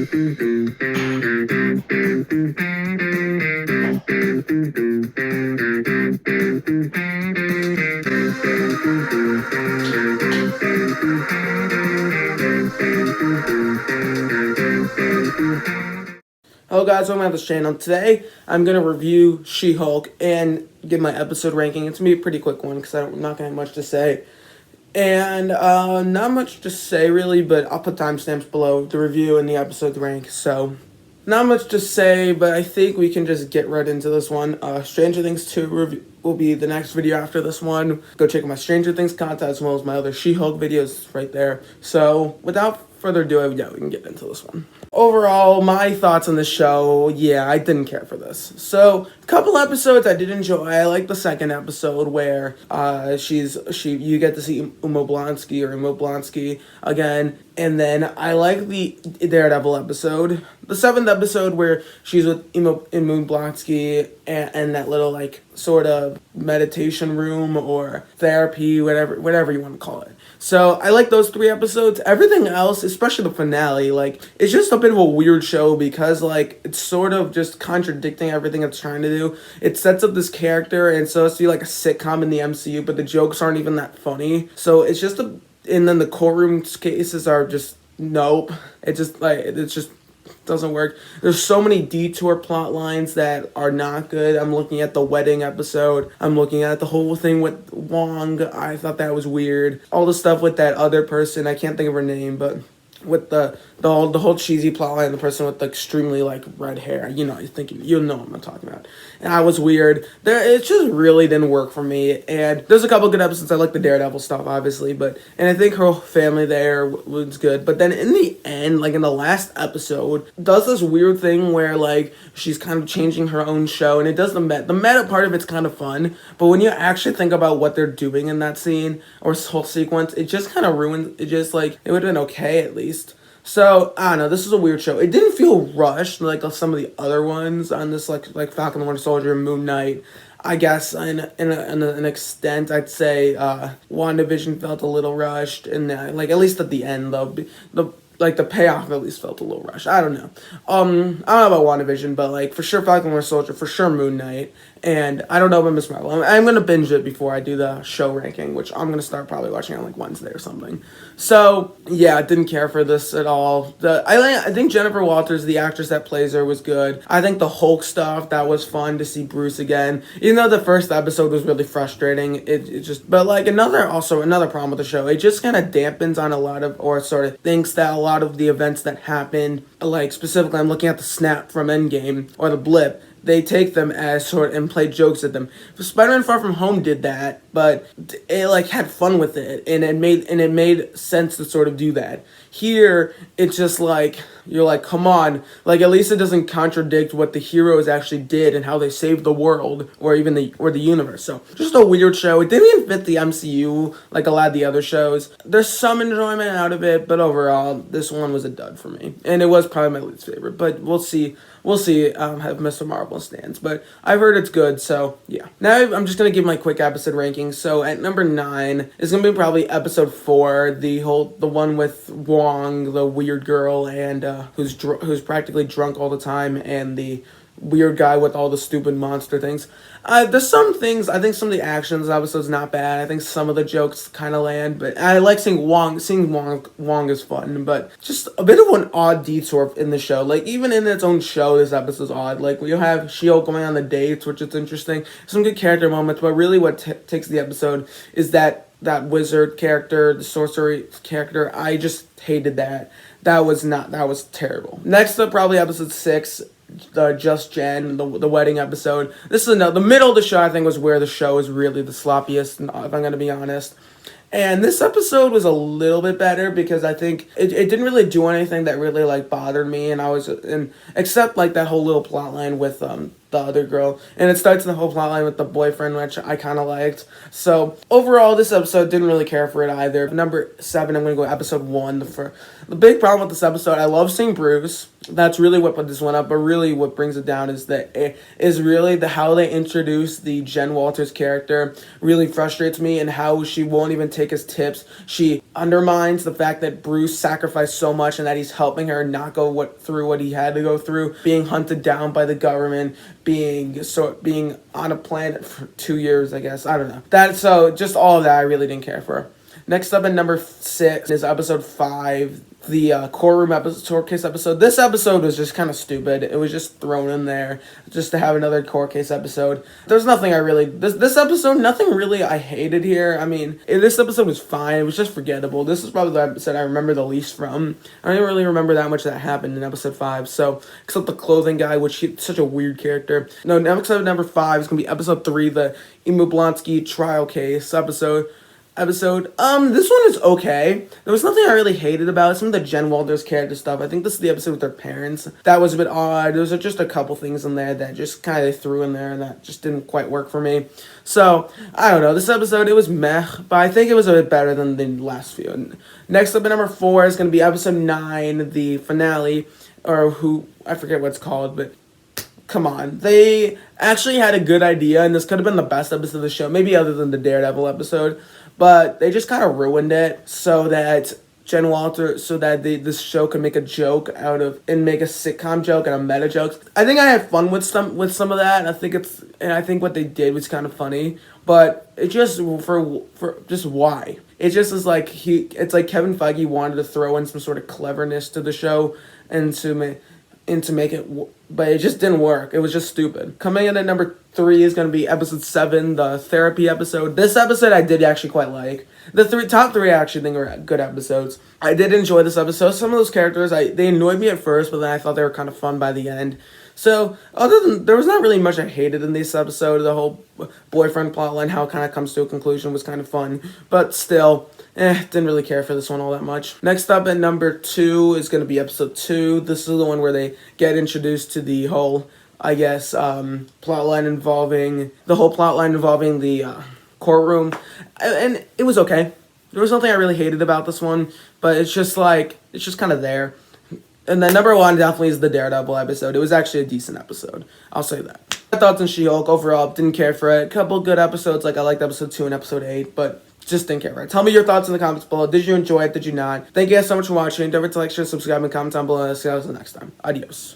Hello guys, welcome to this channel. Today I'm going to review She-Hulk and give my episode ranking. It's going to be a pretty quick one because I'm not going to have much to say. And not much to say really, but I'll put timestamps below the review and the episode rank. So not much to say, but I think we can just get right into this one. Stranger Things 2 review will be the next video after this one. Go check out my Stranger Things content as well as my other She-Hulk videos right there. So without further ado, we can get into this one. Overall, my thoughts on the show, yeah, I didn't care for this. So, a couple episodes I did enjoy. I like the second episode where you get to see Uma Blonsky again. And then I like the Daredevil episode. The seventh episode where she's with Uma Blonsky and that little like sort of meditation room or therapy, whatever you want to call it. So I like those three episodes. Everything else, especially the finale, like it's just a bit of a weird show because like it's sort of just contradicting everything it's trying to do. It sets up this character and so it's like a sitcom in the MCU, but the jokes aren't even that funny. So it's just and then the courtroom cases are just nope. It just doesn't work. There's so many detour plot lines that are not good. I'm looking at the wedding episode. I'm looking at the whole thing with Wong. I thought that was weird. All the stuff with that other person. I can't think of her name, but with the whole cheesy plot line, the person with the extremely like red hair, you'll know what I'm talking about. And I was weird. It just really didn't work for me. And there's a couple good episodes. I like the Daredevil stuff, obviously, and I think her family there was good. But then in the end, like in the last episode, does this weird thing where like she's kind of changing her own show, and it does the meta part of it's kind of fun. But when you actually think about what they're doing in that scene or whole sequence, it just kind of ruins. It just like it would have been okay at least. So, I don't know, this is a weird show. It didn't feel rushed like some of the other ones on this, like Falcon the Winter Soldier, Moon Knight. I guess, in an extent, I'd say WandaVision felt a little rushed, and like, at least at the end, though, the payoff at least felt a little rushed. I don't know. I don't know about WandaVision, but, like, for sure Falcon Winter Soldier, for sure Moon Knight, and I don't know about Miss Marvel. I'm going to binge it before I do the show ranking, which I'm going to start probably watching on, like, Wednesday or something. So, yeah, I didn't care for this at all. I think Jennifer Walters, the actress that plays her, was good. I think the Hulk stuff, that was fun to see Bruce again. Even though the first episode was really frustrating, but, like, another problem with the show, it just kind of dampens on a lot of, or sort of thinks that a lot of the events that happened, like, specifically, I'm looking at the snap from Endgame, or the blip, they take them as sort and play jokes at them. Spider-Man Far From Home did that, but it like had fun with it, and it made sense to sort of do that. Here, it's just like you're like, come on, like at least it doesn't contradict what the heroes actually did and how they saved the world or even the universe. So just a weird show. It didn't even fit the MCU like a lot of the other shows. There's some enjoyment out of it, but overall, this one was a dud for me, and it was probably my least favorite. But we'll see. We'll see how Mr. Marvel stands, but I've heard it's good, so yeah. Now I'm just gonna give my quick episode rankings. So at number 9 is gonna be probably episode 4, the one with Wong, the weird girl, and who's practically drunk all the time, and the weird guy with all the stupid monster things. There's some things, I think some of the actions episode's not bad. I think some of the jokes kind of land, but I like seeing Wong is fun, but just a bit of an odd detour in the show. Like, even in its own show, this episode's odd. Like, we have She-Hulk going on the dates, which is interesting. Some good character moments, but really what takes the episode is that wizard character, the sorcery character. I just hated that. That was terrible. Next up, probably episode 6, Just Jen, the wedding episode. This is the middle of the show, I think, was where the show is really the sloppiest, if I'm going to be honest. And this episode was a little bit better because I think it didn't really do anything that really like bothered me, and except like that whole little plot line with the other girl. And it starts in the whole plotline with the boyfriend, which I kind of liked. So overall, this episode didn't really care for it either. Number 7, I'm going to go episode 1. The big problem with this episode, I love seeing Bruce. That's really what put this one up, but really what brings it down is how they introduce the Jen Walters character really frustrates me, and how she won't even take his tips. She undermines the fact that Bruce sacrificed so much and that he's helping her not go through what he had to go through, being hunted down by the government, being on a planet for 2 years, I guess. I don't know. So just all of that I really didn't care for. Next up at number 6 is episode 5, the court case episode. This episode was just kind of stupid. It was just thrown in there just to have another court case episode. There's nothing this episode, nothing really I hated here. I mean, this episode was fine. It was just forgettable. This is probably the episode I remember the least from. I didn't really remember that much that happened in episode 5. So, except the clothing guy, which he's such a weird character. No, episode number 5 is going to be episode 3, the Emu Blonsky trial case episode. This one is okay. There was nothing I really hated about it. Some of the Jen Walters character stuff. I think this is the episode with their parents. That was a bit odd. There was just a couple things in there that just kind of threw in there, and that just didn't quite work for me. So, I don't know. This episode, it was meh, but I think it was a bit better than the last few. Next up at number 4 is going to be episode 9, the finale, I forget what it's called, but come on. They actually had a good idea, and this could have been the best episode of the show, maybe other than the Daredevil episode. But they just kind of ruined it so that this show could make a joke and make a sitcom joke and a meta joke. I think I had fun with some of that. I think what they did was kind of funny, but it just for just why? It just is like it's like Kevin Feige wanted to throw in some sort of cleverness to the show and to make it, but it just didn't work. It was just stupid. Coming in at number 3 is going to be episode 7, the therapy episode. This episode I did actually quite like. The top 3 I actually think are good episodes. I did enjoy this episode. Some of those characters, they annoyed me at first, but then I thought they were kind of fun by the end. So, there was not really much I hated in this episode. The whole boyfriend plotline, how it kind of comes to a conclusion, was kind of fun. But still, didn't really care for this one all that much. Next up at number 2 is going to be episode 2. This is the one where they get introduced to the whole, plotline involving the courtroom. And it was okay. There was nothing I really hated about this one, but it's just kind of there. And then number 1 definitely is the Daredevil episode. It was actually a decent episode. I'll say that. My thoughts on She-Hulk overall, didn't care for it. A couple good episodes, I liked episode 2 and episode 8, but just didn't care for it. Tell me your thoughts in the comments below. Did you enjoy it? Did you not? Thank you guys so much for watching. Don't forget to like, share, subscribe, and comment down below. And I'll see you guys next time. Adios.